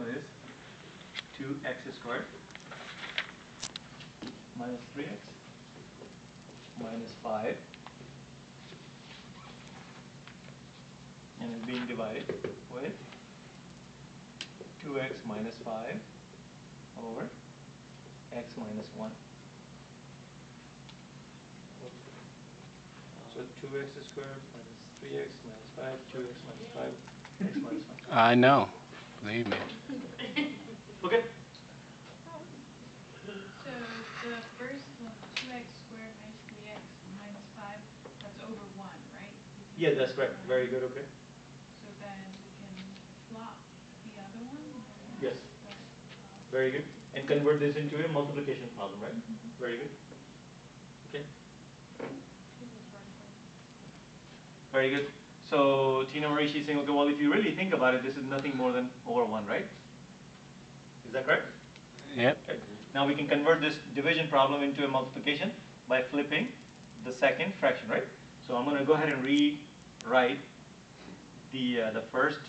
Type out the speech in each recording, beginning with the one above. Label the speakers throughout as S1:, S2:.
S1: is 2x squared minus 3x minus 5, and is being divided with 2x minus 5 over x minus 1. So 2x squared minus 3x minus 5, 2x minus 5, x minus 1.
S2: I know, believe me.
S1: Okay.
S3: So the first one, 2x squared minus 3x minus 5, that's over 1, right?
S1: Yeah, that's correct. Very good, okay.
S3: So then we can flop the other one?
S1: Yes. Very good. And convert this into a multiplication problem, right? Very good. Okay. Very good. So Tina Marie, she's saying, okay, well, if you really think about it, this is nothing more than over 1, right? Is that correct?
S2: Yep.
S1: Okay. Now we can convert this division problem into a multiplication by flipping the second fraction, right? So I'm going to go ahead and rewrite the first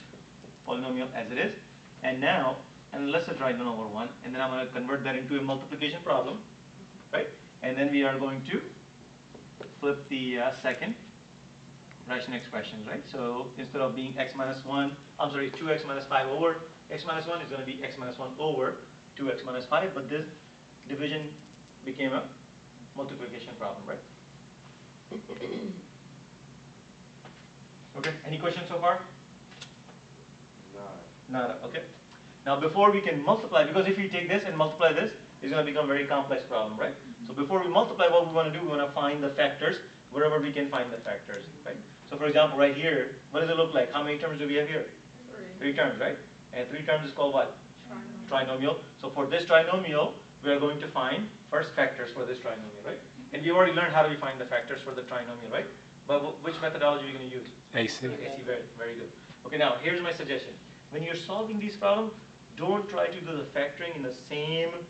S1: polynomial as it is. And now, and let's just write 1 over 1. And then I'm going to convert that into a multiplication problem, right? And then we are going to flip the second fraction expressions, right? So instead of being x minus 1, I'm sorry, 2x minus 5 over x minus 1 is going to be x minus 1 over 2x minus 5, but this division became a multiplication problem, right? Okay, any questions so far? Nada, okay. Now before we can multiply, because if you take this and multiply this, it's going to become a very complex problem, right? So before we multiply, what we want to do, we want to find the factors wherever we can find the factors, right? So for example, right here, what does it look like? How many terms do we have here? 3 terms, right? And 3 terms is called what? Trinomial. So for this trinomial, we are going to find first factors for this trinomial, right? And we already learned how do we find the factors for the trinomial, right? But which methodology are we going to use?
S2: AC.
S1: AC, very, very good. Okay, now here's my suggestion. When you're solving these problems, don't try to do the factoring in the same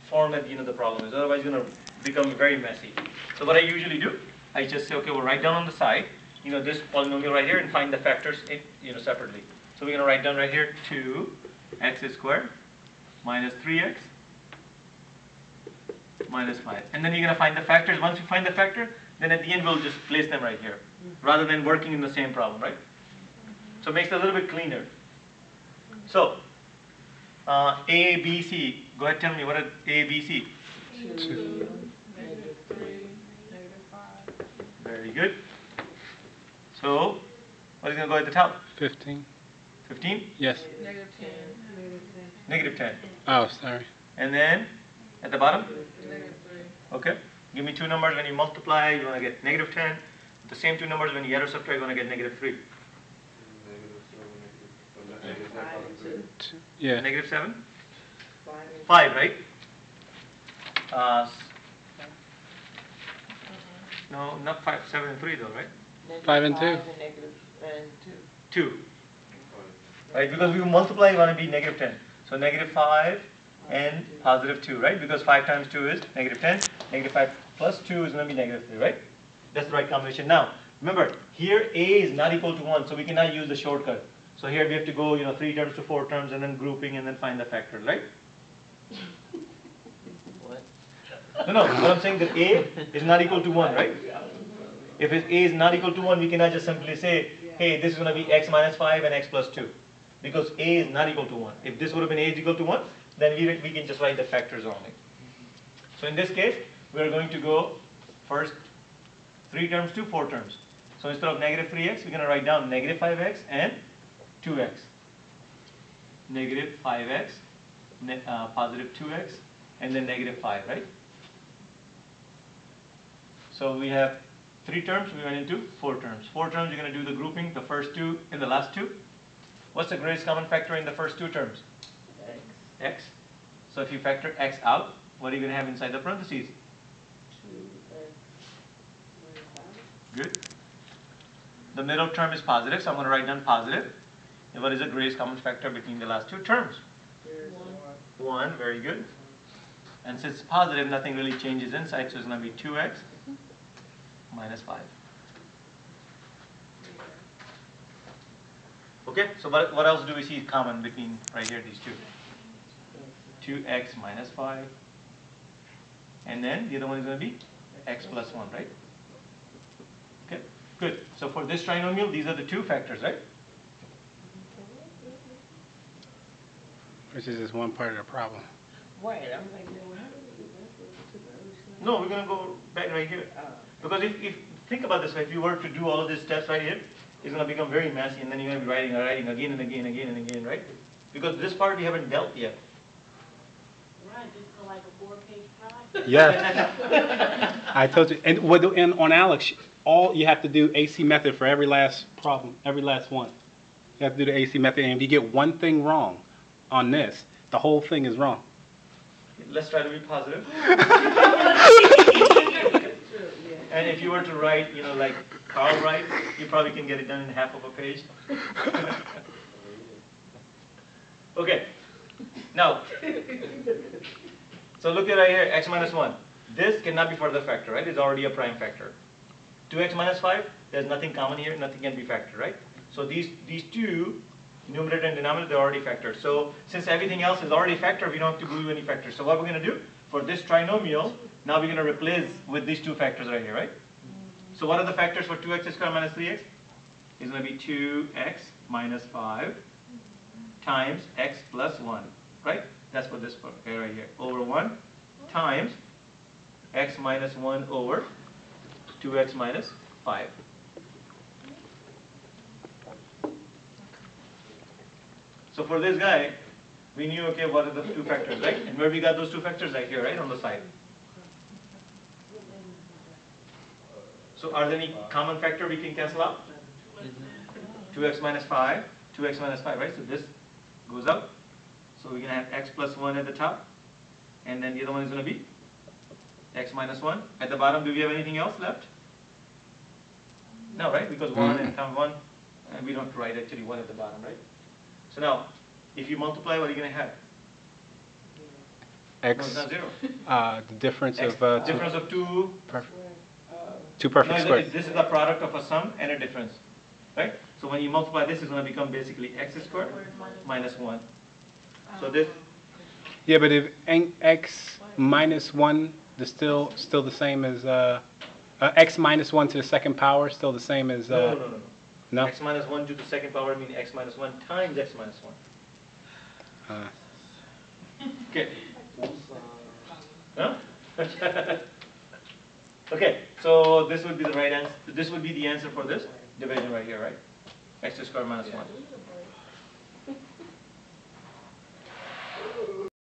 S1: format the problem is. Otherwise, it's going to become very messy. So what I usually do, I just say, okay, we'll write down on the side, this polynomial right here and find the factors, separately. So we're going to write down right here 2x squared minus 3x minus 5. And then you're going to find the factors. Once you find the factor, then at the end we'll just place them right here, rather than working in the same problem, right? So it makes it a little bit cleaner. So, A, B, C. Go ahead, tell me, what are A, B, C?
S3: 2, negative 3, negative 5.
S1: Very good. So, what is going to go at the top?
S2: 15.
S1: 15?
S2: Yes.
S3: Negative 10.
S1: Negative 10.
S2: Oh, sorry.
S1: And then, at the bottom?
S3: Negative 3.
S1: Okay. Give me 2 numbers. When you multiply, you want to get negative 10. The same 2 numbers, when you add or subtract, you're going to get negative 3.
S2: Yeah.
S1: Negative 7? 5, right? No, not 5, 7 and 3 though, right?
S2: 5 and 2.
S4: Negative and 2.
S1: 2. Right, because we multiply, you want to be negative 10. So negative 5 and positive 2, right? Because 5 times 2 is negative 10. Negative 5 plus 2 is going to be negative 3, right? That's the right combination. Now, remember, here A is not equal to 1, so we cannot use the shortcut. So here we have to go, 3 terms to 4 terms, and then grouping, and then find the factor, right?
S4: What?
S1: No, what I'm saying that A is not equal to 1, right? If A is not equal to 1, we cannot just simply say, hey, this is going to be x minus 5 and x plus 2. Because A is not equal to 1. If this would have been A is equal to 1, then we can just write the factors only. So in this case, we are going to go first 3 terms to 4 terms. So instead of negative 3x, we're going to write down negative 5x and 2x. Negative 5x, positive 2x, and then negative 5, right? So we have 3 terms, we went into 4 terms. 4 terms, you're going to do the grouping, the first 2 and the last 2. What's the greatest common factor in the first 2 terms?
S4: X.
S1: X. So if you factor x out, what are you going to have inside the parentheses?
S4: 2x minus 5.
S1: Good. The middle term is positive, so I'm going to write down positive. And what is the greatest common factor between the last 2 terms? 1, very good. And since it's positive, nothing really changes inside, so it's going to be 2x minus 5. Okay, so what else do we see common between right here, these two? 2x minus 5. And then the other one is going to be x plus 1, right? Okay, good. So for this trinomial, these are the two factors, right?
S2: Which is just one part of the problem.
S4: Right, I'm like, well, how do we get back to the other side?
S1: No, we're going to go back right here. Because if think about this, if you were to do all of these steps right here, it's going to become very messy, and then you're going to be writing again and again, right? Because this part we haven't dealt yet.
S5: Right, just for like a 4-page project.
S2: Yeah. I told you. And on Alex, all you have to do AC method for every last problem, every last one. You have to do the AC method, and if you get one thing wrong on this, the whole thing is wrong.
S1: Let's try to be positive. And if you were to write, like Carl writes, you probably can get it done in half of a page. Okay. Now, so look at right here, x minus 1. This cannot be further factored, right? It's already a prime factor. 2x minus 5, there's nothing common here, nothing can be factored, right? So these two, numerator and denominator, they're already factored. So since everything else is already factored, we don't have to do any factors. So what we're going to do, for this trinomial, now we're going to replace with these two factors right here, right? So what are the factors for 2x squared minus 3x? It's going to be 2x minus 5 times x plus 1, right? That's what this part right here, over 1 times x minus 1 over 2x minus 5. So for this guy, we knew, okay, what are the two factors, right? And where we got those two factors right here, right, on the side. So are there any common factor we can cancel out? 2x minus 5, 2x minus 5, right? So this goes out. So we're going to have x plus 1 at the top. And then the other one is going to be x minus 1. At the bottom, do we have anything else left? No, right? Because 1 and count 1. And we don't write actually 1 at the bottom, right? So now, if you multiply, what are you going to have? No,
S2: X,
S1: it's not 0.
S2: the difference
S1: X,
S2: of
S1: difference of two.
S2: two perfect
S1: No,
S2: squares.
S1: this is the product of a sum and a difference, right? So when you multiply this, it's going to become basically x squared minus 1. So this,
S2: Yeah, but if x minus 1 is still the same as x minus 1 to the second power, still the same as
S1: no.
S2: no?
S1: X minus 1 to the second power means x minus 1 times x minus 1. Okay. Huh? Okay, so this would be the right answer. This would be the answer for this division right here, right? X squared minus 1.